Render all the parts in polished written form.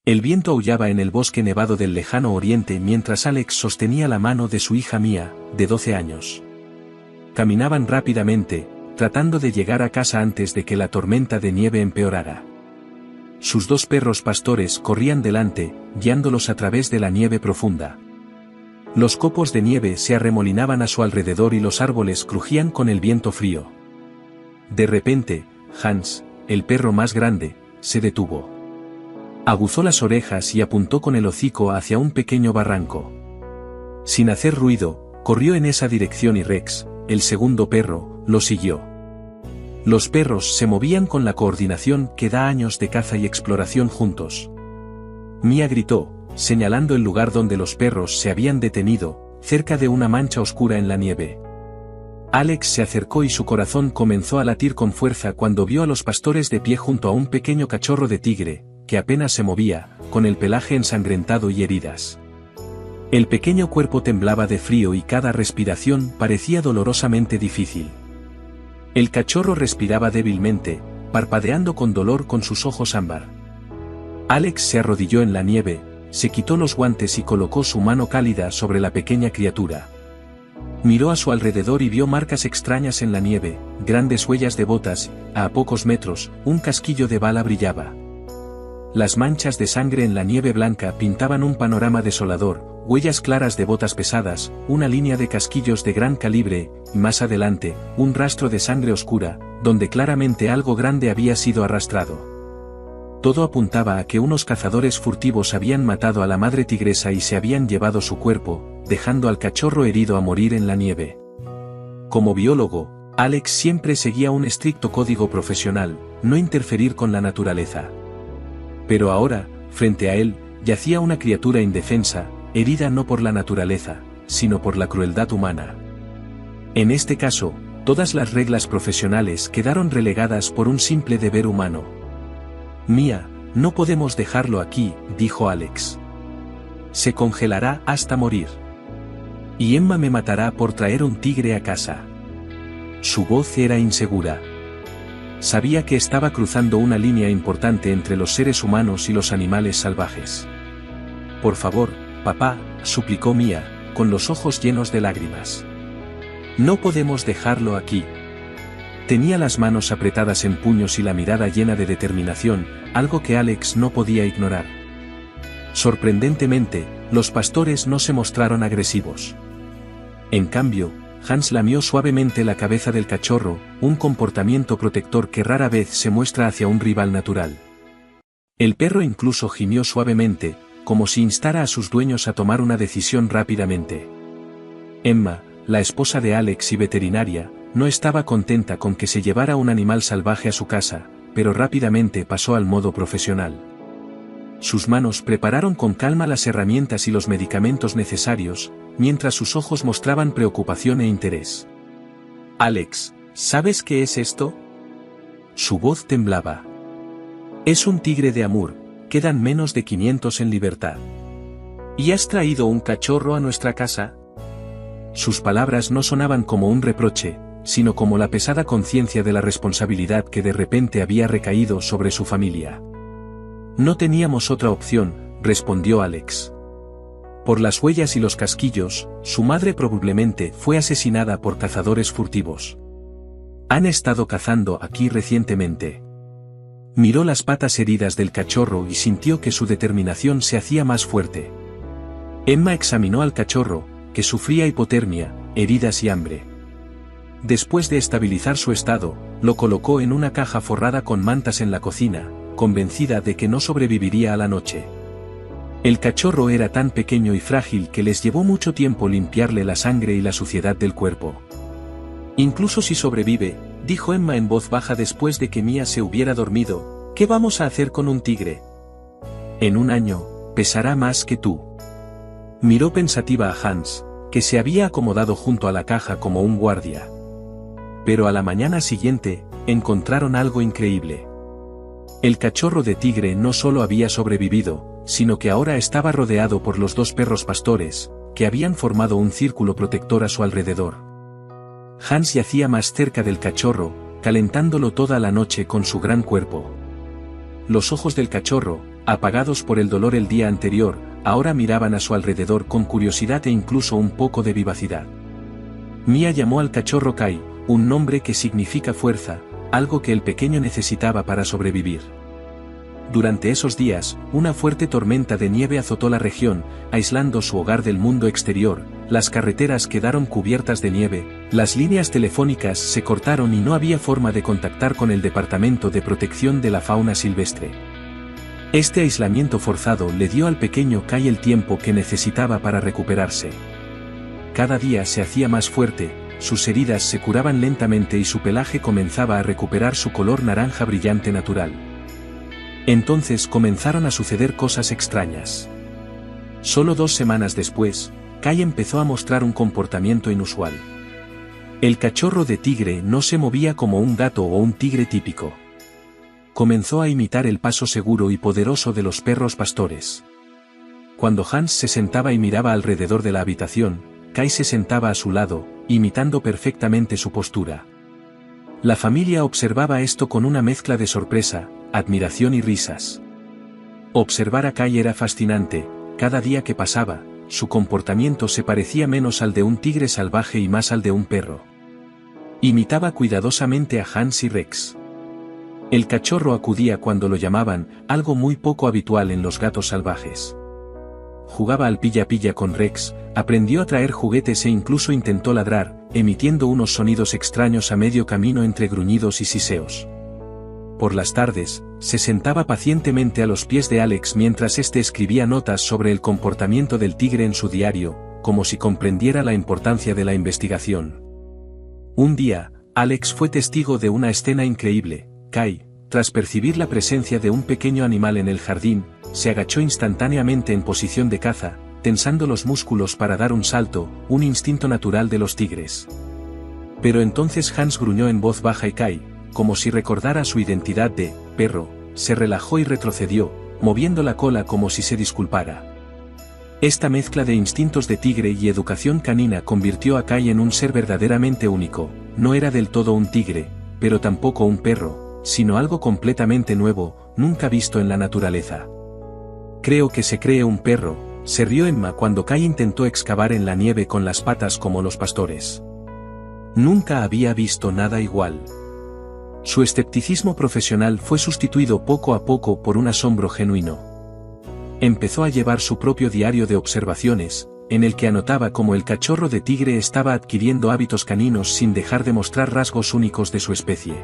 El viento aullaba en el bosque nevado del lejano oriente mientras Alex sostenía la mano de su hija Mia, de 12 años. Caminaban rápidamente, tratando de llegar a casa antes de que la tormenta de nieve empeorara. Sus dos perros pastores corrían delante, guiándolos a través de la nieve profunda. Los copos de nieve se arremolinaban a su alrededor y los árboles crujían con el viento frío. De repente, Hans, el perro más grande, se detuvo. Aguzó las orejas y apuntó con el hocico hacia un pequeño barranco. Sin hacer ruido, corrió en esa dirección y Rex, el segundo perro, lo siguió. Los perros se movían con la coordinación que da años de caza y exploración juntos. Mia gritó, señalando el lugar donde los perros se habían detenido, cerca de una mancha oscura en la nieve. Alex se acercó y su corazón comenzó a latir con fuerza cuando vio a los pastores de pie junto a un pequeño cachorro de tigre, que apenas se movía, con el pelaje ensangrentado y heridas. El pequeño cuerpo temblaba de frío y cada respiración parecía dolorosamente difícil. El cachorro respiraba débilmente, parpadeando con dolor con sus ojos ámbar. Alex se arrodilló en la nieve, se quitó los guantes y colocó su mano cálida sobre la pequeña criatura. Miró a su alrededor y vio marcas extrañas en la nieve, grandes huellas de botas, a pocos metros, un casquillo de bala brillaba. Las manchas de sangre en la nieve blanca pintaban un panorama desolador, huellas claras de botas pesadas, una línea de casquillos de gran calibre, y más adelante, un rastro de sangre oscura, donde claramente algo grande había sido arrastrado. Todo apuntaba a que unos cazadores furtivos habían matado a la madre tigresa y se habían llevado su cuerpo, dejando al cachorro herido a morir en la nieve. Como biólogo, Alex siempre seguía un estricto código profesional, no interferir con la naturaleza. Pero ahora, frente a él, yacía una criatura indefensa, herida no por la naturaleza, sino por la crueldad humana. En este caso, todas las reglas profesionales quedaron relegadas por un simple deber humano. Mia, no podemos dejarlo aquí, dijo Alex. Se congelará hasta morir. Y Emma me matará por traer un tigre a casa. Su voz era insegura. Sabía que estaba cruzando una línea importante entre los seres humanos y los animales salvajes. Por favor, papá, suplicó Mia, con los ojos llenos de lágrimas. No podemos dejarlo aquí. Tenía las manos apretadas en puños y la mirada llena de determinación, algo que Alex no podía ignorar. Sorprendentemente, los pastores no se mostraron agresivos. En cambio, Hans lamió suavemente la cabeza del cachorro, un comportamiento protector que rara vez se muestra hacia un rival natural. El perro incluso gimió suavemente, como si instara a sus dueños a tomar una decisión rápidamente. Emma, la esposa de Alex y veterinaria, no estaba contenta con que se llevara un animal salvaje a su casa, pero rápidamente pasó al modo profesional. Sus manos prepararon con calma las herramientas y los medicamentos necesarios, mientras sus ojos mostraban preocupación e interés. Alex, ¿sabes qué es esto? Su voz temblaba. Es un tigre de Amur, quedan menos de 500 en libertad. ¿Y has traído un cachorro a nuestra casa? Sus palabras no sonaban como un reproche, sino como la pesada conciencia de la responsabilidad que de repente había recaído sobre su familia. No teníamos otra opción, respondió Alex. Por las huellas y los casquillos, su madre probablemente fue asesinada por cazadores furtivos. Han estado cazando aquí recientemente. Miró las patas heridas del cachorro y sintió que su determinación se hacía más fuerte. Emma examinó al cachorro, que sufría hipotermia, heridas y hambre. Después de estabilizar su estado, lo colocó en una caja forrada con mantas en la cocina, convencida de que no sobreviviría a la noche. El cachorro era tan pequeño y frágil que les llevó mucho tiempo limpiarle la sangre y la suciedad del cuerpo. Incluso si sobrevive, dijo Emma en voz baja después de que Mia se hubiera dormido, ¿qué vamos a hacer con un tigre? En un año, pesará más que tú. Miró pensativa a Hans, que se había acomodado junto a la caja como un guardia. Pero a la mañana siguiente, encontraron algo increíble. El cachorro de tigre no solo había sobrevivido, sino que ahora estaba rodeado por los dos perros pastores, que habían formado un círculo protector a su alrededor. Hans yacía más cerca del cachorro, calentándolo toda la noche con su gran cuerpo. Los ojos del cachorro, apagados por el dolor el día anterior, ahora miraban a su alrededor con curiosidad e incluso un poco de vivacidad. Mia llamó al cachorro Kai, un nombre que significa fuerza, algo que el pequeño necesitaba para sobrevivir. Durante esos días, una fuerte tormenta de nieve azotó la región, aislando su hogar del mundo exterior, las carreteras quedaron cubiertas de nieve, las líneas telefónicas se cortaron y no había forma de contactar con el Departamento de Protección de la Fauna Silvestre. Este aislamiento forzado le dio al pequeño Kai el tiempo que necesitaba para recuperarse. Cada día se hacía más fuerte, sus heridas se curaban lentamente y su pelaje comenzaba a recuperar su color naranja brillante natural. Entonces comenzaron a suceder cosas extrañas. Solo 2 semanas después, Kai empezó a mostrar un comportamiento inusual. El cachorro de tigre no se movía como un gato o un tigre típico. Comenzó a imitar el paso seguro y poderoso de los perros pastores. Cuando Hans se sentaba y miraba alrededor de la habitación, Kai se sentaba a su lado, imitando perfectamente su postura. La familia observaba esto con una mezcla de sorpresa, admiración y risas. Observar a Kai era fascinante, cada día que pasaba, su comportamiento se parecía menos al de un tigre salvaje y más al de un perro. Imitaba cuidadosamente a Hans y Rex. El cachorro acudía cuando lo llamaban, algo muy poco habitual en los gatos salvajes. Jugaba al pilla-pilla con Rex, aprendió a traer juguetes e incluso intentó ladrar, emitiendo unos sonidos extraños a medio camino entre gruñidos y siseos. Por las tardes, se sentaba pacientemente a los pies de Alex mientras éste escribía notas sobre el comportamiento del tigre en su diario, como si comprendiera la importancia de la investigación. Un día, Alex fue testigo de una escena increíble. Kai, tras percibir la presencia de un pequeño animal en el jardín, se agachó instantáneamente en posición de caza, tensando los músculos para dar un salto, un instinto natural de los tigres. Pero entonces Hans gruñó en voz baja y Kai, como si recordara su identidad de perro, se relajó y retrocedió, moviendo la cola como si se disculpara. Esta mezcla de instintos de tigre y educación canina convirtió a Kai en un ser verdaderamente único. No era del todo un tigre, pero tampoco un perro, sino algo completamente nuevo, nunca visto en la naturaleza. Creo que se cree un perro, se rió Emma cuando Kai intentó excavar en la nieve con las patas como los pastores. Nunca había visto nada igual. Su escepticismo profesional fue sustituido poco a poco por un asombro genuino. Empezó a llevar su propio diario de observaciones, en el que anotaba cómo el cachorro de tigre estaba adquiriendo hábitos caninos sin dejar de mostrar rasgos únicos de su especie.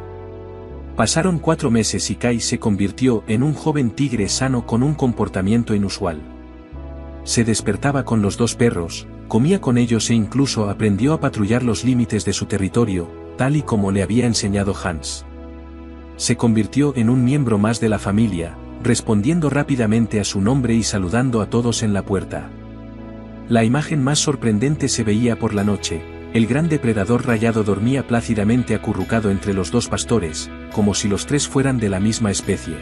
Pasaron 4 meses y Kai se convirtió en un joven tigre sano con un comportamiento inusual. Se despertaba con los 2 perros, comía con ellos e incluso aprendió a patrullar los límites de su territorio, tal y como le había enseñado Hans. Se convirtió en un miembro más de la familia, respondiendo rápidamente a su nombre y saludando a todos en la puerta. La imagen más sorprendente se veía por la noche. El gran depredador rayado dormía plácidamente acurrucado entre los 2 pastores, como si los 3 fueran de la misma especie.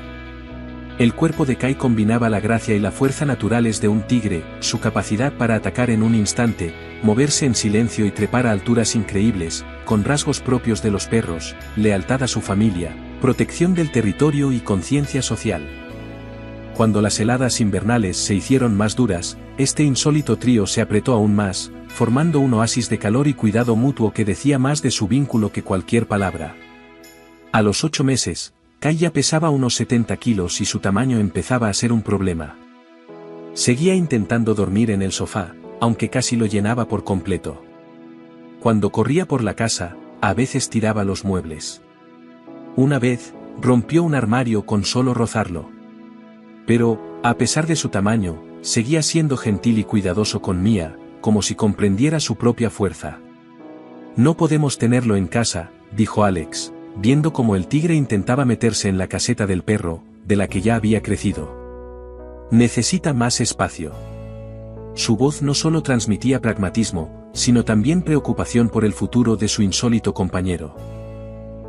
El cuerpo de Kai combinaba la gracia y la fuerza naturales de un tigre, su capacidad para atacar en un instante, moverse en silencio y trepar a alturas increíbles, con rasgos propios de los perros, lealtad a su familia, protección del territorio y conciencia social. Cuando las heladas invernales se hicieron más duras, este insólito trío se apretó aún más, formando un oasis de calor y cuidado mutuo que decía más de su vínculo que cualquier palabra. A los 8 meses, Kai ya pesaba unos 70 kilos y su tamaño empezaba a ser un problema. Seguía intentando dormir en el sofá, aunque casi lo llenaba por completo. Cuando corría por la casa, a veces tiraba los muebles. Una vez, rompió un armario con solo rozarlo. Pero, a pesar de su tamaño, seguía siendo gentil y cuidadoso con Mia, como si comprendiera su propia fuerza. No podemos tenerlo en casa, dijo Alex, viendo cómo el tigre intentaba meterse en la caseta del perro, de la que ya había crecido. Necesita más espacio. Su voz no solo transmitía pragmatismo, sino también preocupación por el futuro de su insólito compañero.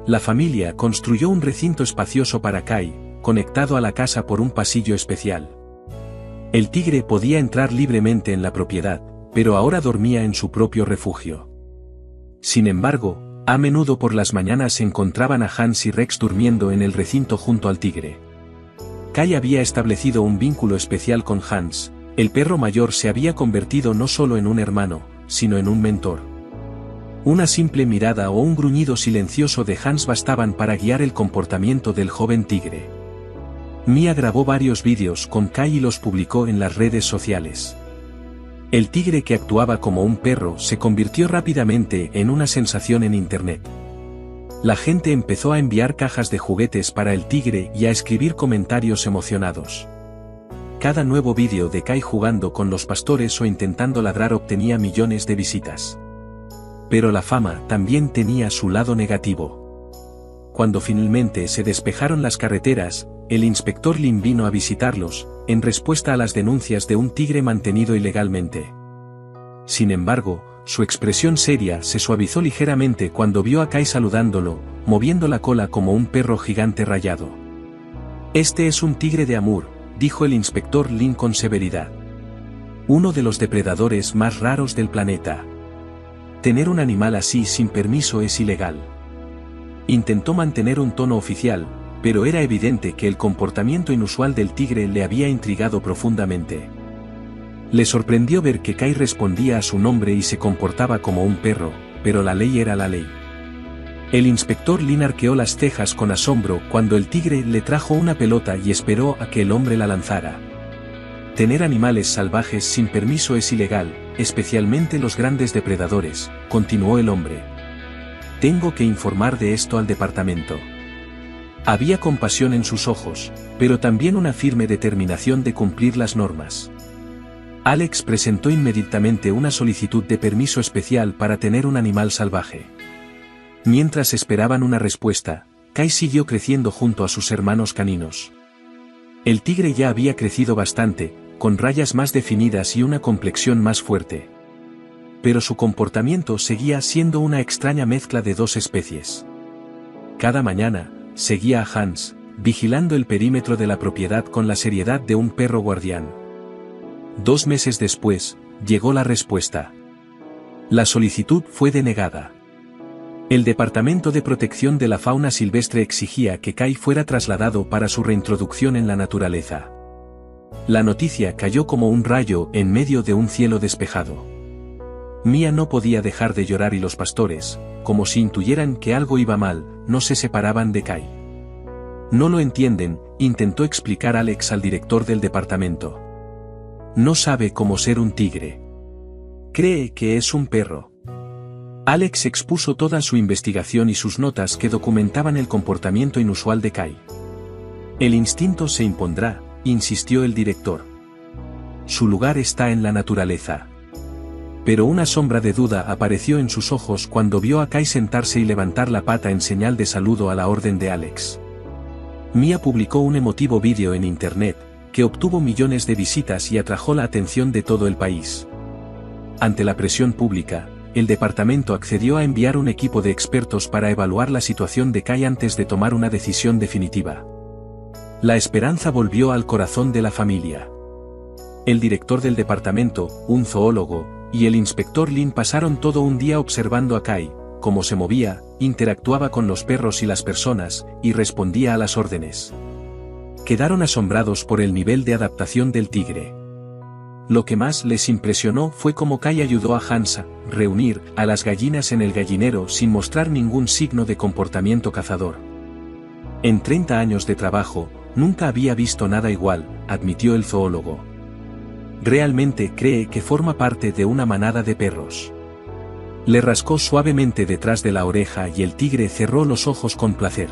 La familia construyó un recinto espacioso para Kai, conectado a la casa por un pasillo especial. El tigre podía entrar libremente en la propiedad, pero ahora dormía en su propio refugio. Sin embargo, a menudo por las mañanas se encontraban a Hans y Rex durmiendo en el recinto junto al tigre. Kai había establecido un vínculo especial con Hans. El perro mayor se había convertido no solo en un hermano, sino en un mentor. Una simple mirada o un gruñido silencioso de Hans bastaban para guiar el comportamiento del joven tigre. Mia grabó varios vídeos con Kai y los publicó en las redes sociales. El tigre que actuaba como un perro se convirtió rápidamente en una sensación en internet. La gente empezó a enviar cajas de juguetes para el tigre y a escribir comentarios emocionados. Cada nuevo vídeo de Kai jugando con los pastores o intentando ladrar obtenía millones de visitas. Pero la fama también tenía su lado negativo. Cuando finalmente se despejaron las carreteras, el inspector Lin vino a visitarlos, en respuesta a las denuncias de un tigre mantenido ilegalmente. Sin embargo, su expresión seria se suavizó ligeramente cuando vio a Kai saludándolo, moviendo la cola como un perro gigante rayado. «Este es un tigre de Amur», dijo el inspector Lin con severidad. «Uno de los depredadores más raros del planeta. Tener un animal así sin permiso es ilegal». Intentó mantener un tono oficial, pero era evidente que el comportamiento inusual del tigre le había intrigado profundamente. Le sorprendió ver que Kai respondía a su nombre y se comportaba como un perro, pero la ley era la ley. El inspector Lin arqueó las cejas con asombro cuando el tigre le trajo una pelota y esperó a que el hombre la lanzara. Tener animales salvajes sin permiso es ilegal, especialmente los grandes depredadores, continuó el hombre. Tengo que informar de esto al departamento. Había compasión en sus ojos, pero también una firme determinación de cumplir las normas. Alex presentó inmediatamente una solicitud de permiso especial para tener un animal salvaje. Mientras esperaban una respuesta, Kai siguió creciendo junto a sus hermanos caninos. El tigre ya había crecido bastante, con rayas más definidas y una complexión más fuerte. Pero su comportamiento seguía siendo una extraña mezcla de dos especies. Cada mañana, seguía a Hans, vigilando el perímetro de la propiedad con la seriedad de un perro guardián. 2 meses después, llegó la respuesta. La solicitud fue denegada. El Departamento de Protección de la Fauna Silvestre exigía que Kai fuera trasladado para su reintroducción en la naturaleza. La noticia cayó como un rayo en medio de un cielo despejado. Mia no podía dejar de llorar y los pastores, como si intuyeran que algo iba mal, no se separaban de Kai. No lo entienden, intentó explicar Alex al director del departamento. No sabe cómo ser un tigre. Cree que es un perro. Alex expuso toda su investigación y sus notas que documentaban el comportamiento inusual de Kai. El instinto se impondrá, insistió el director. Su lugar está en la naturaleza. Pero una sombra de duda apareció en sus ojos cuando vio a Kai sentarse y levantar la pata en señal de saludo a la orden de Alex. Mia publicó un emotivo vídeo en internet, que obtuvo millones de visitas y atrajo la atención de todo el país. Ante la presión pública, el departamento accedió a enviar un equipo de expertos para evaluar la situación de Kai antes de tomar una decisión definitiva. La esperanza volvió al corazón de la familia. El director del departamento, un zoólogo, y el inspector Lin pasaron todo un día observando a Kai, cómo se movía, interactuaba con los perros y las personas, y respondía a las órdenes. Quedaron asombrados por el nivel de adaptación del tigre. Lo que más les impresionó fue cómo Kai ayudó a Hans a reunir a las gallinas en el gallinero sin mostrar ningún signo de comportamiento cazador. En 30 años de trabajo, nunca había visto nada igual, admitió el zoólogo. Realmente cree que forma parte de una manada de perros. Le rascó suavemente detrás de la oreja y el tigre cerró los ojos con placer.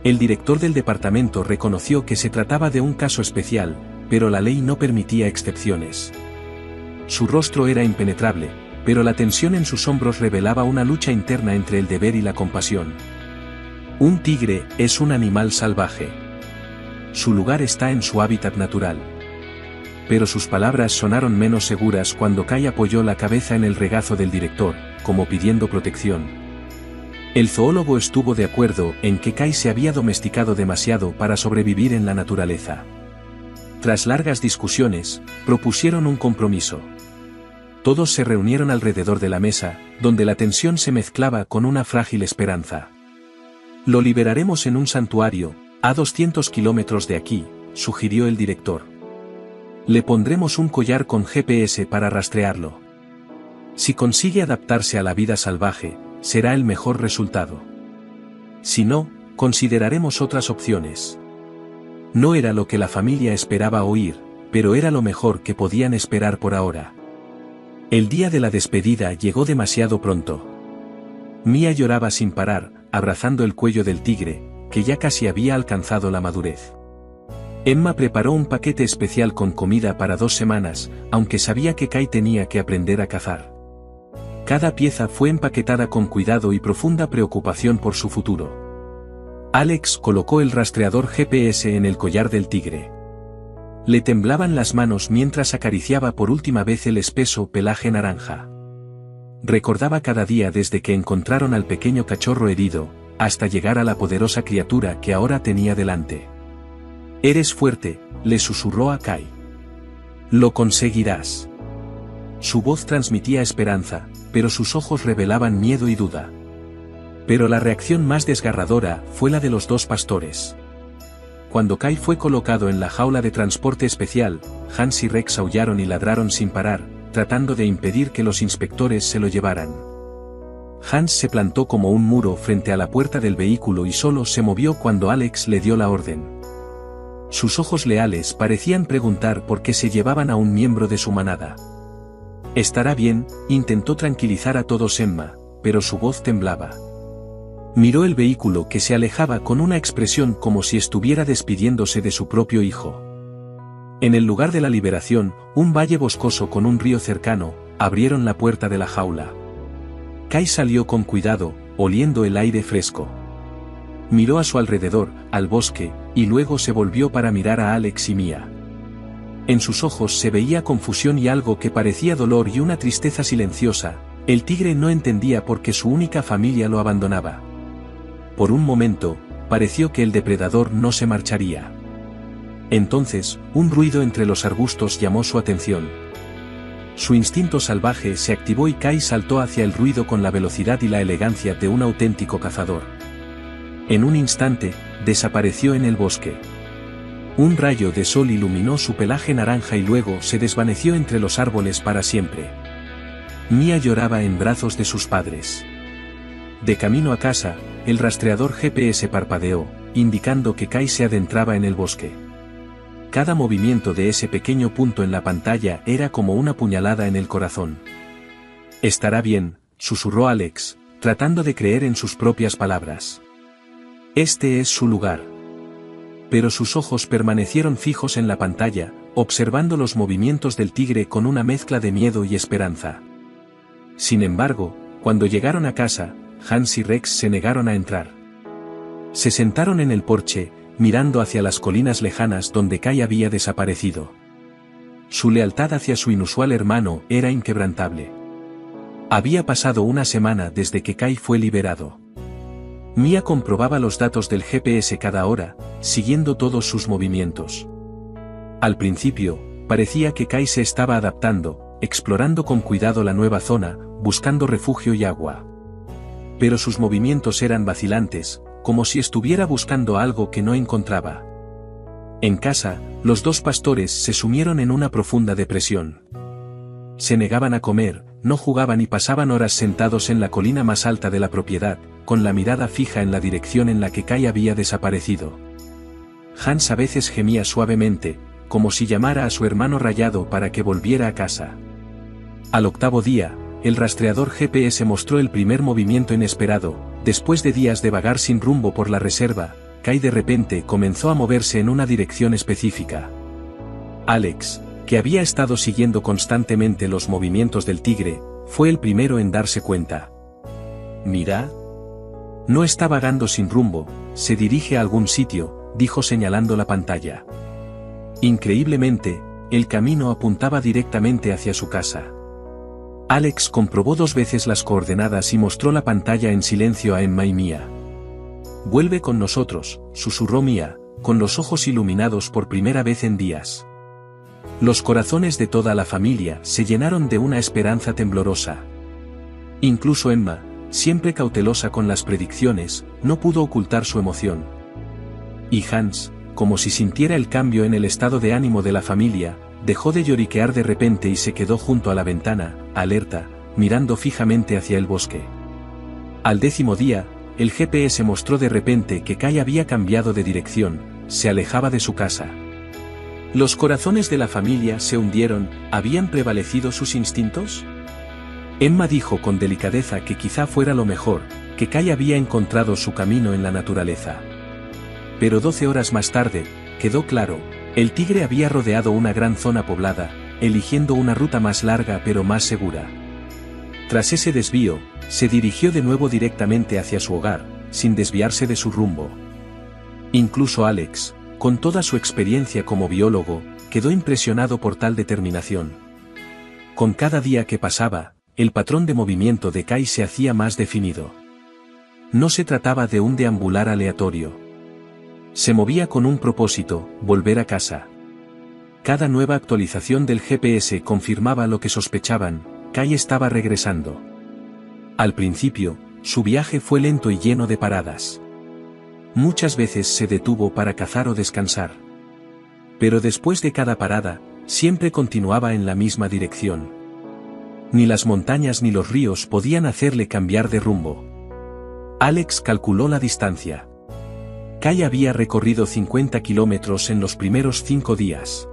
El director del departamento reconoció que se trataba de un caso especial, pero la ley no permitía excepciones. Su rostro era impenetrable, pero la tensión en sus hombros revelaba una lucha interna entre el deber y la compasión. Un tigre es un animal salvaje. Su lugar está en su hábitat natural. Pero sus palabras sonaron menos seguras cuando Kai apoyó la cabeza en el regazo del director, como pidiendo protección. El zoólogo estuvo de acuerdo en que Kai se había domesticado demasiado para sobrevivir en la naturaleza. Tras largas discusiones, propusieron un compromiso. Todos se reunieron alrededor de la mesa, donde la tensión se mezclaba con una frágil esperanza. Lo liberaremos en un santuario, A 200 kilómetros de aquí, sugirió el director. Le pondremos un collar con GPS para rastrearlo. Si consigue adaptarse a la vida salvaje, será el mejor resultado. Si no, consideraremos otras opciones. No era lo que la familia esperaba oír, pero era lo mejor que podían esperar por ahora. El día de la despedida llegó demasiado pronto. Mia lloraba sin parar, abrazando el cuello del tigre, que ya casi había alcanzado la madurez. Emma preparó un paquete especial con comida para 2 semanas, aunque sabía que Kai tenía que aprender a cazar. Cada pieza fue empaquetada con cuidado y profunda preocupación por su futuro. Alex colocó el rastreador GPS en el collar del tigre. Le temblaban las manos mientras acariciaba por última vez el espeso pelaje naranja. Recordaba cada día desde que encontraron al pequeño cachorro herido, hasta llegar a la poderosa criatura que ahora tenía delante. «Eres fuerte», le susurró a Kai. «Lo conseguirás». Su voz transmitía esperanza, pero sus ojos revelaban miedo y duda. Pero la reacción más desgarradora fue la de los 2 pastores. Cuando Kai fue colocado en la jaula de transporte especial, Hans y Rex aullaron y ladraron sin parar, tratando de impedir que los inspectores se lo llevaran. Hans se plantó como un muro frente a la puerta del vehículo y solo se movió cuando Alex le dio la orden. Sus ojos leales parecían preguntar por qué se llevaban a un miembro de su manada. «Estará bien», intentó tranquilizar a todos Emma, pero su voz temblaba. Miró el vehículo que se alejaba con una expresión como si estuviera despidiéndose de su propio hijo. En el lugar de la liberación, un valle boscoso con un río cercano, abrieron la puerta de la jaula. Kai salió con cuidado, oliendo el aire fresco. Miró a su alrededor, al bosque, y luego se volvió para mirar a Alex y Mia. En sus ojos se veía confusión y algo que parecía dolor y una tristeza silenciosa. El tigre no entendía por qué su única familia lo abandonaba. Por un momento, pareció que el depredador no se marcharía. Entonces, un ruido entre los arbustos llamó su atención. Su instinto salvaje se activó y Kai saltó hacia el ruido con la velocidad y la elegancia de un auténtico cazador. En un instante, desapareció en el bosque. Un rayo de sol iluminó su pelaje naranja y luego se desvaneció entre los árboles para siempre. Mia lloraba en brazos de sus padres. De camino a casa, el rastreador GPS parpadeó, indicando que Kai se adentraba en el bosque. Cada movimiento de ese pequeño punto en la pantalla era como una puñalada en el corazón. «Estará bien», susurró Alex, tratando de creer en sus propias palabras. «Este es su lugar». Pero sus ojos permanecieron fijos en la pantalla, observando los movimientos del tigre con una mezcla de miedo y esperanza. Sin embargo, cuando llegaron a casa, Hans y Rex se negaron a entrar. Se sentaron en el porche, mirando hacia las colinas lejanas donde Kai había desaparecido. Su lealtad hacia su inusual hermano era inquebrantable. Había pasado una semana desde que Kai fue liberado. Mia comprobaba los datos del GPS cada hora, siguiendo todos sus movimientos. Al principio, parecía que Kai se estaba adaptando, explorando con cuidado la nueva zona, buscando refugio y agua. Pero sus movimientos eran vacilantes, como si estuviera buscando algo que no encontraba. En casa, los 2 pastores se sumieron en una profunda depresión. Se negaban a comer, no jugaban y pasaban horas sentados en la colina más alta de la propiedad, con la mirada fija en la dirección en la que Kai había desaparecido. Hans a veces gemía suavemente, como si llamara a su hermano rayado para que volviera a casa. Al 8º día, el rastreador GPS mostró el primer movimiento inesperado. Después de días de vagar sin rumbo por la reserva, Kai de repente comenzó a moverse en una dirección específica. Alex, que había estado siguiendo constantemente los movimientos del tigre, fue el primero en darse cuenta. «Mira. No está vagando sin rumbo, se dirige a algún sitio», dijo señalando la pantalla. Increíblemente, el camino apuntaba directamente hacia su casa. Alex comprobó 2 veces las coordenadas y mostró la pantalla en silencio a Emma y Mia. «Vuelve con nosotros», susurró Mia, con los ojos iluminados por primera vez en días. Los corazones de toda la familia se llenaron de una esperanza temblorosa. Incluso Emma, siempre cautelosa con las predicciones, no pudo ocultar su emoción. y Hans, como si sintiera el cambio en el estado de ánimo de la familia, dejó de lloriquear de repente y se quedó junto a la ventana, alerta, mirando fijamente hacia el bosque. Al 10º día, el GPS mostró de repente que Kai había cambiado de dirección, se alejaba de su casa. ¿Los corazones de la familia se hundieron? ¿Habían prevalecido sus instintos? Emma dijo con delicadeza que quizá fuera lo mejor, que Kai había encontrado su camino en la naturaleza. Pero 12 horas más tarde, quedó claro, el tigre había rodeado una gran zona poblada, eligiendo una ruta más larga pero más segura. Tras ese desvío, se dirigió de nuevo directamente hacia su hogar, sin desviarse de su rumbo. Incluso Alex, con toda su experiencia como biólogo, quedó impresionado por tal determinación. Con cada día que pasaba, el patrón de movimiento de Kai se hacía más definido. No se trataba de un deambular aleatorio. Se movía con un propósito, volver a casa. Cada nueva actualización del GPS confirmaba lo que sospechaban, Kai estaba regresando. Al principio, su viaje fue lento y lleno de paradas. Muchas veces se detuvo para cazar o descansar. Pero después de cada parada, siempre continuaba en la misma dirección. Ni las montañas ni los ríos podían hacerle cambiar de rumbo. Alex calculó la distancia. Kai había recorrido 50 kilómetros en los primeros 5 días.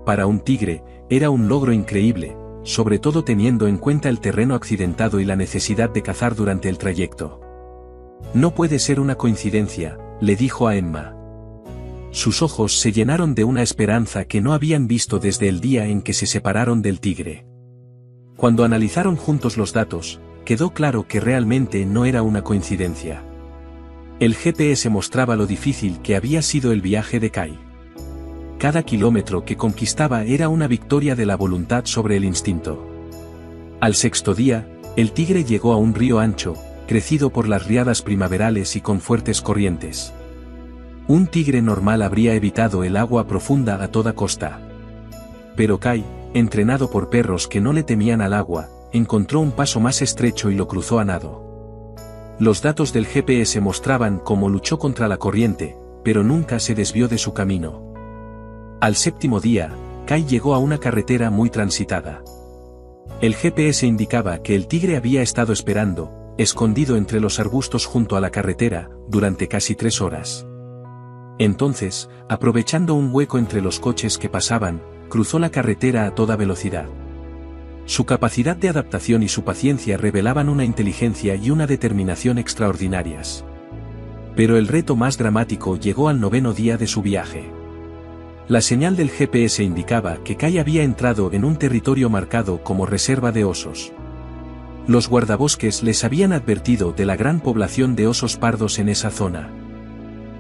Para un tigre, era un logro increíble, sobre todo teniendo en cuenta el terreno accidentado y la necesidad de cazar durante el trayecto. No puede ser una coincidencia, le dijo a Emma. Sus ojos se llenaron de una esperanza que no habían visto desde el día en que se separaron del tigre. Cuando analizaron juntos los datos, quedó claro que realmente no era una coincidencia. El GPS mostraba lo difícil que había sido el viaje de Kai. Cada kilómetro que conquistaba era una victoria de la voluntad sobre el instinto. Al 6º día, el tigre llegó a un río ancho, crecido por las riadas primaverales y con fuertes corrientes. Un tigre normal habría evitado el agua profunda a toda costa. Pero Kai, entrenado por perros que no le temían al agua, encontró un paso más estrecho y lo cruzó a nado. Los datos del GPS mostraban cómo luchó contra la corriente, pero nunca se desvió de su camino. Al 7º día, Kai llegó a una carretera muy transitada. El GPS indicaba que el tigre había estado esperando, escondido entre los arbustos junto a la carretera, durante casi 3 horas. Entonces, aprovechando un hueco entre los coches que pasaban, cruzó la carretera a toda velocidad. Su capacidad de adaptación y su paciencia revelaban una inteligencia y una determinación extraordinarias. Pero el reto más dramático llegó al 9º día de su viaje. La señal del GPS indicaba que Kai había entrado en un territorio marcado como reserva de osos. Los guardabosques les habían advertido de la gran población de osos pardos en esa zona.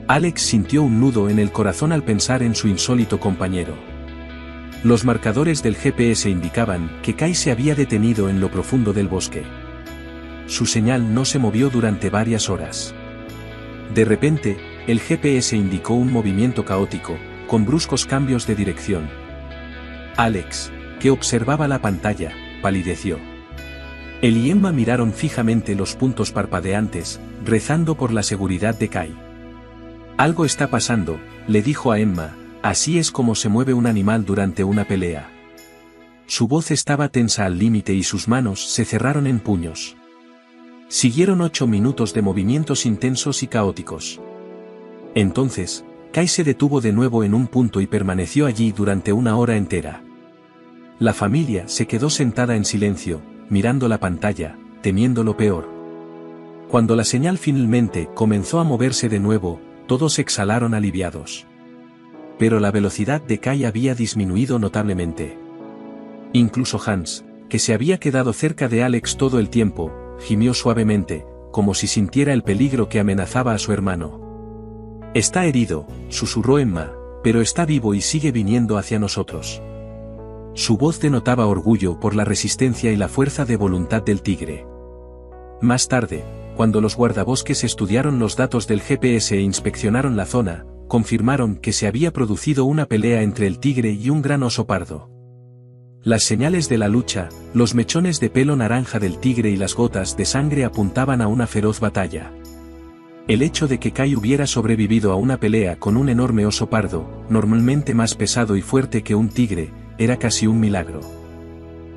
Alex sintió un nudo en el corazón al pensar en su insólito compañero. Los marcadores del GPS indicaban que Kai se había detenido en lo profundo del bosque. Su señal no se movió durante varias horas. De repente, el GPS indicó un movimiento caótico, con bruscos cambios de dirección. Alex, que observaba la pantalla, palideció. Él y Emma miraron fijamente los puntos parpadeantes, rezando por la seguridad de Kai. Algo está pasando, le dijo a Emma, así es como se mueve un animal durante una pelea. Su voz estaba tensa al límite y sus manos se cerraron en puños. Siguieron 8 minutos de movimientos intensos y caóticos. Entonces, Kai se detuvo de nuevo en un punto y permaneció allí durante 1 hora entera. La familia se quedó sentada en silencio, mirando la pantalla, temiendo lo peor. Cuando la señal finalmente comenzó a moverse de nuevo, todos exhalaron aliviados. Pero la velocidad de Kai había disminuido notablemente. Incluso Hans, que se había quedado cerca de Alex todo el tiempo, gimió suavemente, como si sintiera el peligro que amenazaba a su hermano. Está herido, susurró Emma, pero está vivo y sigue viniendo hacia nosotros. Su voz denotaba orgullo por la resistencia y la fuerza de voluntad del tigre. Más tarde, cuando los guardabosques estudiaron los datos del GPS e inspeccionaron la zona, confirmaron que se había producido una pelea entre el tigre y un gran oso pardo. Las señales de la lucha, los mechones de pelo naranja del tigre y las gotas de sangre apuntaban a una feroz batalla. El hecho de que Kai hubiera sobrevivido a una pelea con un enorme oso pardo, normalmente más pesado y fuerte que un tigre, era casi un milagro.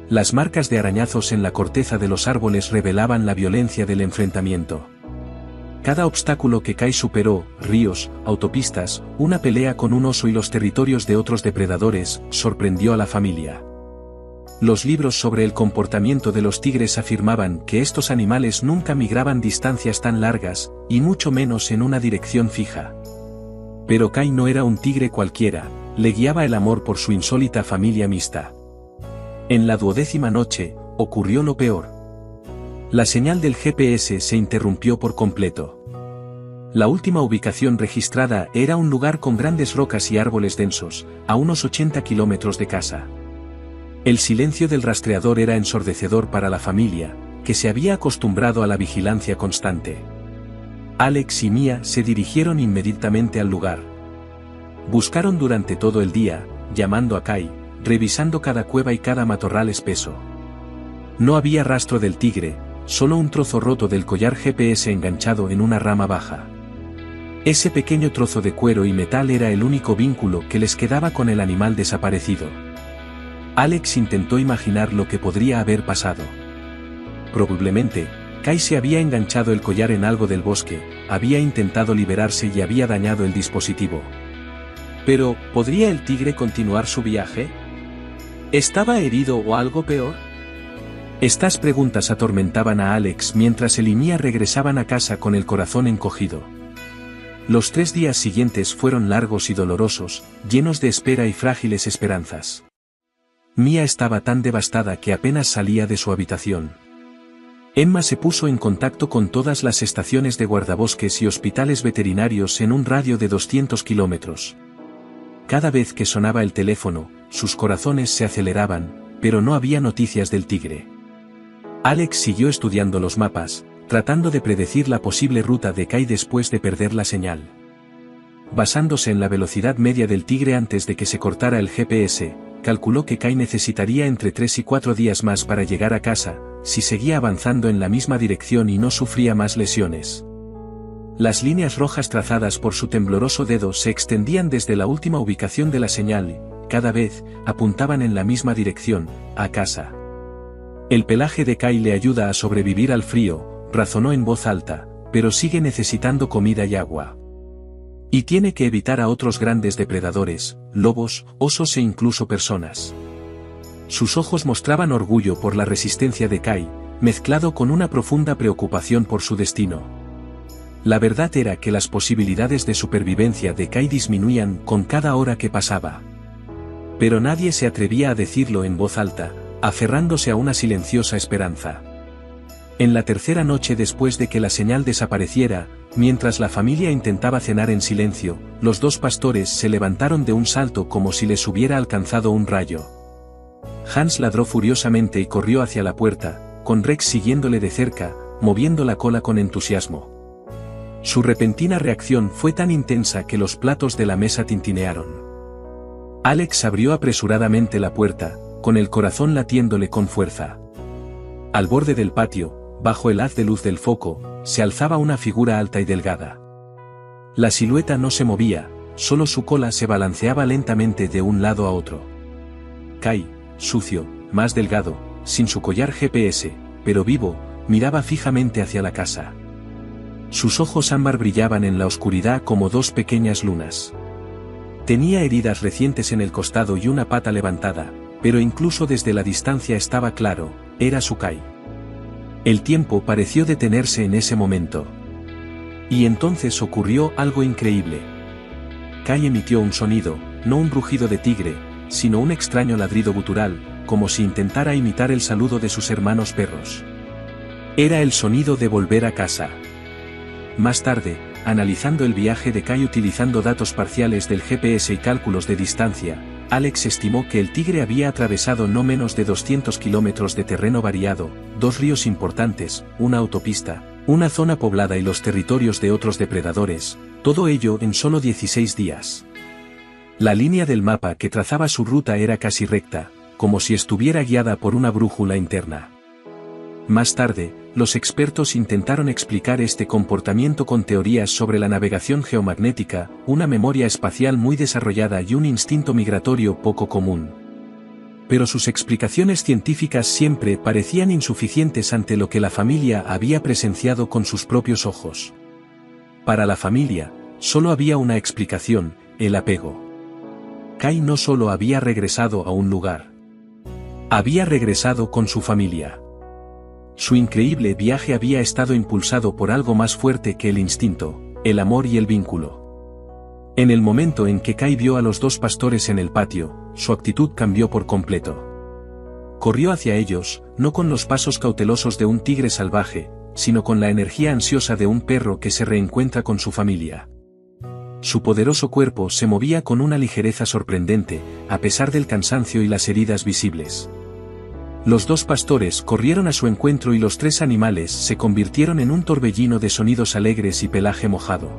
Las marcas de arañazos en la corteza de los árboles revelaban la violencia del enfrentamiento. Cada obstáculo que Kai superó, ríos, autopistas, una pelea con un oso y los territorios de otros depredadores, sorprendió a la familia. Los libros sobre el comportamiento de los tigres afirmaban que estos animales nunca migraban distancias tan largas, y mucho menos en una dirección fija. Pero Kai no era un tigre cualquiera, le guiaba el amor por su insólita familia mixta. En la 12ª noche, ocurrió lo peor. La señal del GPS se interrumpió por completo. La última ubicación registrada era un lugar con grandes rocas y árboles densos, a unos 80 kilómetros de casa. El silencio del rastreador era ensordecedor para la familia, que se había acostumbrado a la vigilancia constante. Alex y Mia se dirigieron inmediatamente al lugar. Buscaron durante todo el día, llamando a Kai, revisando cada cueva y cada matorral espeso. No había rastro del tigre, solo un trozo roto del collar GPS enganchado en una rama baja. Ese pequeño trozo de cuero y metal era el único vínculo que les quedaba con el animal desaparecido. Alex intentó imaginar lo que podría haber pasado. Probablemente, Kai se había enganchado el collar en algo del bosque, había intentado liberarse y había dañado el dispositivo. Pero, ¿podría el tigre continuar su viaje? ¿Estaba herido o algo peor? Estas preguntas atormentaban a Alex mientras él y Mia regresaban a casa con el corazón encogido. Los 3 días siguientes fueron largos y dolorosos, llenos de espera y frágiles esperanzas. Mia estaba tan devastada que apenas salía de su habitación. Emma se puso en contacto con todas las estaciones de guardabosques y hospitales veterinarios en un radio de 200 kilómetros. Cada vez que sonaba el teléfono, sus corazones se aceleraban, pero no había noticias del tigre. Alex siguió estudiando los mapas, tratando de predecir la posible ruta de Kai después de perder la señal. Basándose en la velocidad media del tigre antes de que se cortara el GPS, calculó que Kai necesitaría entre 3 y 4 días más para llegar a casa, si seguía avanzando en la misma dirección y no sufría más lesiones. Las líneas rojas trazadas por su tembloroso dedo se extendían desde la última ubicación de la señal y, cada vez, apuntaban en la misma dirección, a casa. El pelaje de Kai le ayuda a sobrevivir al frío, razonó en voz alta, pero sigue necesitando comida y agua. Y tiene que evitar a otros grandes depredadores, lobos, osos e incluso personas. Sus ojos mostraban orgullo por la resistencia de Kai, mezclado con una profunda preocupación por su destino. La verdad era que las posibilidades de supervivencia de Kai disminuían con cada hora que pasaba. Pero nadie se atrevía a decirlo en voz alta, aferrándose a una silenciosa esperanza. En la 3ª noche después de que la señal desapareciera, mientras la familia intentaba cenar en silencio, los 2 pastores se levantaron de un salto como si les hubiera alcanzado un rayo. Hans ladró furiosamente y corrió hacia la puerta, con Rex siguiéndole de cerca, moviendo la cola con entusiasmo. Su repentina reacción fue tan intensa que los platos de la mesa tintinearon. Alex abrió apresuradamente la puerta, con el corazón latiéndole con fuerza. Al borde del patio, bajo el haz de luz del foco, se alzaba una figura alta y delgada. La silueta no se movía, solo su cola se balanceaba lentamente de un lado a otro. Kai, sucio, más delgado, sin su collar GPS, pero vivo, miraba fijamente hacia la casa. Sus ojos ámbar brillaban en la oscuridad como 2 pequeñas lunas. Tenía heridas recientes en el costado y una pata levantada, pero incluso desde la distancia estaba claro, era su Kai. El tiempo pareció detenerse en ese momento. Y entonces ocurrió algo increíble. Kai emitió un sonido, no un rugido de tigre, sino un extraño ladrido gutural, como si intentara imitar el saludo de sus hermanos perros. Era el sonido de volver a casa. Más tarde, analizando el viaje de Kai utilizando datos parciales del GPS y cálculos de distancia, Alex estimó que el tigre había atravesado no menos de 200 kilómetros de terreno variado, 2 ríos importantes, una autopista, una zona poblada y los territorios de otros depredadores, todo ello en solo 16 días. La línea del mapa que trazaba su ruta era casi recta, como si estuviera guiada por una brújula interna. Más tarde, los expertos intentaron explicar este comportamiento con teorías sobre la navegación geomagnética, una memoria espacial muy desarrollada y un instinto migratorio poco común. Pero sus explicaciones científicas siempre parecían insuficientes ante lo que la familia había presenciado con sus propios ojos. Para la familia, solo había una explicación: el apego. Kai no solo había regresado a un lugar. Había regresado con su familia. Su increíble viaje había estado impulsado por algo más fuerte que el instinto, el amor y el vínculo. En el momento en que Kai vio a los dos pastores en el patio, su actitud cambió por completo. Corrió hacia ellos, no con los pasos cautelosos de un tigre salvaje, sino con la energía ansiosa de un perro que se reencuentra con su familia. Su poderoso cuerpo se movía con una ligereza sorprendente, a pesar del cansancio y las heridas visibles. Los dos pastores corrieron a su encuentro y los tres animales se convirtieron en un torbellino de sonidos alegres y pelaje mojado.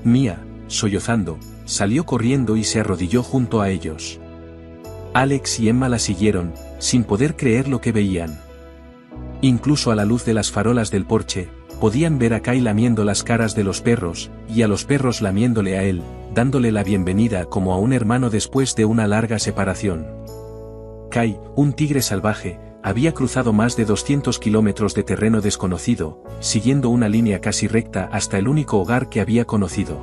Mia, sollozando, salió corriendo y se arrodilló junto a ellos. Alex y Emma la siguieron, sin poder creer lo que veían. Incluso a la luz de las farolas del porche, podían ver a Kai lamiendo las caras de los perros, y a los perros lamiéndole a él, dándole la bienvenida como a un hermano después de una larga separación. Kai, un tigre salvaje, había cruzado más de 200 kilómetros de terreno desconocido, siguiendo una línea casi recta hasta el único hogar que había conocido.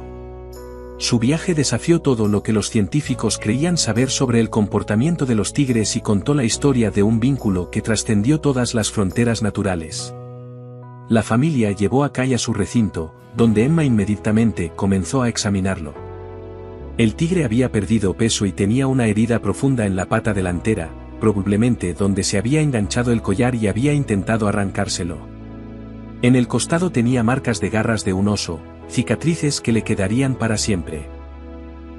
Su viaje desafió todo lo que los científicos creían saber sobre el comportamiento de los tigres y contó la historia de un vínculo que trascendió todas las fronteras naturales. La familia llevó a Kai a su recinto, donde Emma inmediatamente comenzó a examinarlo. El tigre había perdido peso y tenía una herida profunda en la pata delantera, probablemente donde se había enganchado el collar y había intentado arrancárselo. En el costado tenía marcas de garras de un oso, cicatrices que le quedarían para siempre.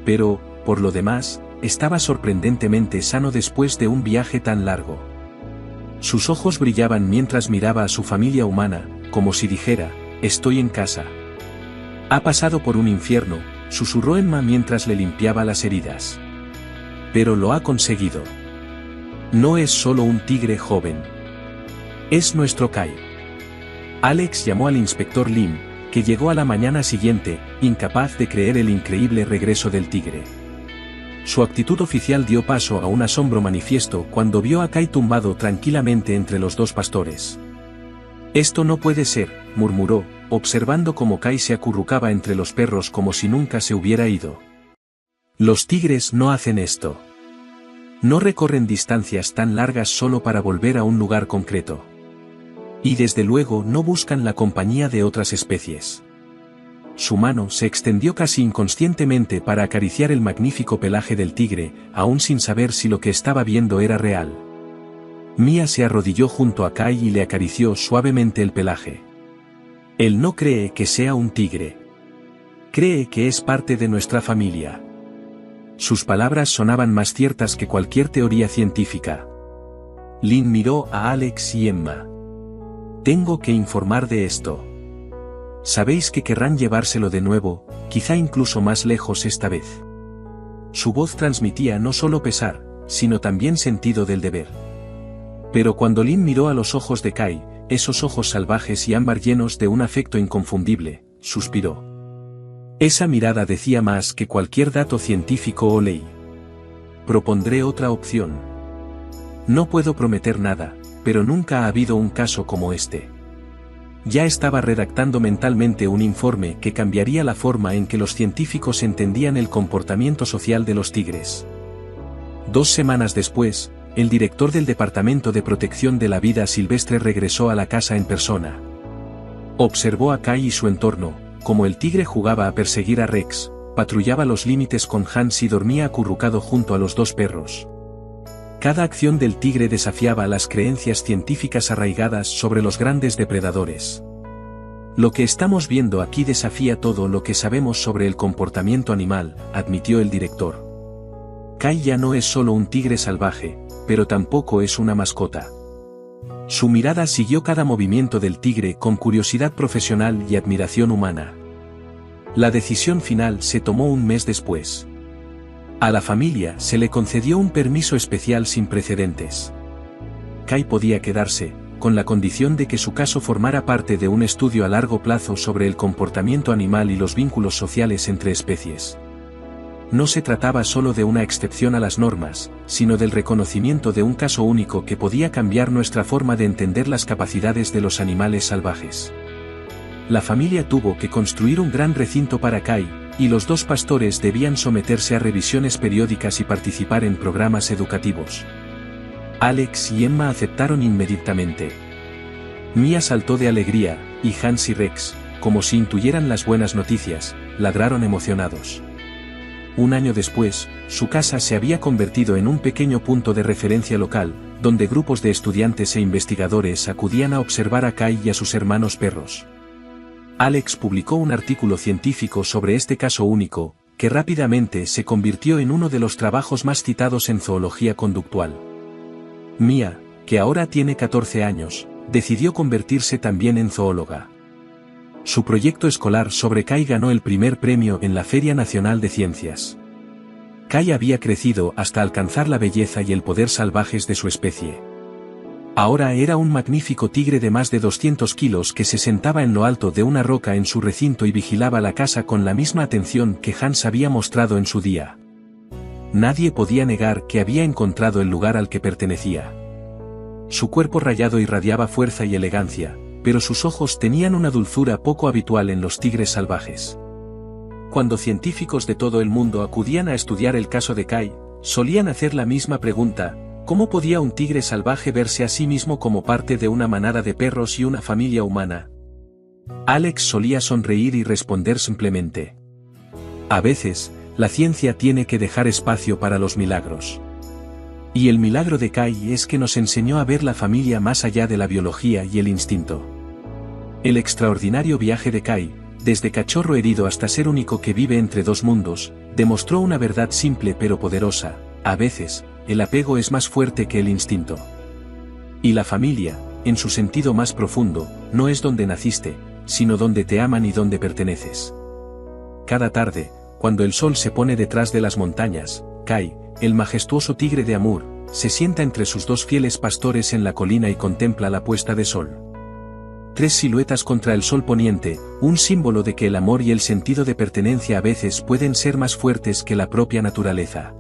Pero, por lo demás, estaba sorprendentemente sano después de un viaje tan largo. Sus ojos brillaban mientras miraba a su familia humana, como si dijera: «Estoy en casa». «Ha pasado por un infierno», susurró Emma mientras le limpiaba las heridas. «Pero lo ha conseguido. No es solo un tigre joven. Es nuestro Kai». Alex llamó al inspector Lim, que llegó a la mañana siguiente, incapaz de creer el increíble regreso del tigre. Su actitud oficial dio paso a un asombro manifiesto cuando vio a Kai tumbado tranquilamente entre los dos pastores. «Esto no puede ser», murmuró, observando cómo Kai se acurrucaba entre los perros como si nunca se hubiera ido. «Los tigres no hacen esto. No recorren distancias tan largas solo para volver a un lugar concreto. Y desde luego no buscan la compañía de otras especies». Su mano se extendió casi inconscientemente para acariciar el magnífico pelaje del tigre, aún sin saber si lo que estaba viendo era real. Mia se arrodilló junto a Kai y le acarició suavemente el pelaje. «Él no cree que sea un tigre. Cree que es parte de nuestra familia». Sus palabras sonaban más ciertas que cualquier teoría científica. Lynn miró a Alex y Emma. «Tengo que informar de esto. Sabéis que querrán llevárselo de nuevo, quizá incluso más lejos esta vez». Su voz transmitía no solo pesar, sino también sentido del deber. Pero cuando Lynn miró a los ojos de Kai, esos ojos salvajes y ámbar llenos de un afecto inconfundible, suspiró. Esa mirada decía más que cualquier dato científico o ley. «Propondré otra opción. No puedo prometer nada, pero nunca ha habido un caso como este». Ya estaba redactando mentalmente un informe que cambiaría la forma en que los científicos entendían el comportamiento social de los tigres. 2 semanas después, el director del Departamento de Protección de la Vida Silvestre regresó a la casa en persona. Observó a Kai y su entorno, como el tigre jugaba a perseguir a Rex, patrullaba los límites con Hans y dormía acurrucado junto a los dos perros. Cada acción del tigre desafiaba las creencias científicas arraigadas sobre los grandes depredadores. «Lo que estamos viendo aquí desafía todo lo que sabemos sobre el comportamiento animal», admitió el director. «Kai ya no es solo un tigre salvaje, pero tampoco es una mascota». Su mirada siguió cada movimiento del tigre con curiosidad profesional y admiración humana. La decisión final se tomó un mes después. A la familia se le concedió un permiso especial sin precedentes. Kai podía quedarse, con la condición de que su caso formara parte de un estudio a largo plazo sobre el comportamiento animal y los vínculos sociales entre especies. No se trataba solo de una excepción a las normas, sino del reconocimiento de un caso único que podía cambiar nuestra forma de entender las capacidades de los animales salvajes. La familia tuvo que construir un gran recinto para Kai, y los dos pastores debían someterse a revisiones periódicas y participar en programas educativos. Alex y Emma aceptaron inmediatamente. Mia saltó de alegría, y Hans y Rex, como si intuyeran las buenas noticias, ladraron emocionados. Un año después, su casa se había convertido en un pequeño punto de referencia local, donde grupos de estudiantes e investigadores acudían a observar a Kai y a sus hermanos perros. Alex publicó un artículo científico sobre este caso único, que rápidamente se convirtió en uno de los trabajos más citados en zoología conductual. Mia, que ahora tiene 14 años, decidió convertirse también en zoóloga. Su proyecto escolar sobre Kai ganó el primer premio en la Feria Nacional de Ciencias. Kai había crecido hasta alcanzar la belleza y el poder salvajes de su especie. Ahora era un magnífico tigre de más de 200 kilos que se sentaba en lo alto de una roca en su recinto y vigilaba la casa con la misma atención que Hans había mostrado en su día. Nadie podía negar que había encontrado el lugar al que pertenecía. Su cuerpo rayado irradiaba fuerza y elegancia, pero sus ojos tenían una dulzura poco habitual en los tigres salvajes. Cuando científicos de todo el mundo acudían a estudiar el caso de Kai, solían hacer la misma pregunta: ¿cómo podía un tigre salvaje verse a sí mismo como parte de una manada de perros y una familia humana? Alex solía sonreír y responder simplemente: a veces, la ciencia tiene que dejar espacio para los milagros. Y el milagro de Kai es que nos enseñó a ver la familia más allá de la biología y el instinto. El extraordinario viaje de Kai, desde cachorro herido hasta ser único que vive entre dos mundos, demostró una verdad simple pero poderosa: a veces, el apego es más fuerte que el instinto. Y la familia, en su sentido más profundo, no es donde naciste, sino donde te aman y donde perteneces. Cada tarde, cuando el sol se pone detrás de las montañas, Kai, el majestuoso tigre de Amur, se sienta entre sus dos fieles pastores en la colina y contempla la puesta de sol. Tres siluetas contra el sol poniente, un símbolo de que el amor y el sentido de pertenencia a veces pueden ser más fuertes que la propia naturaleza.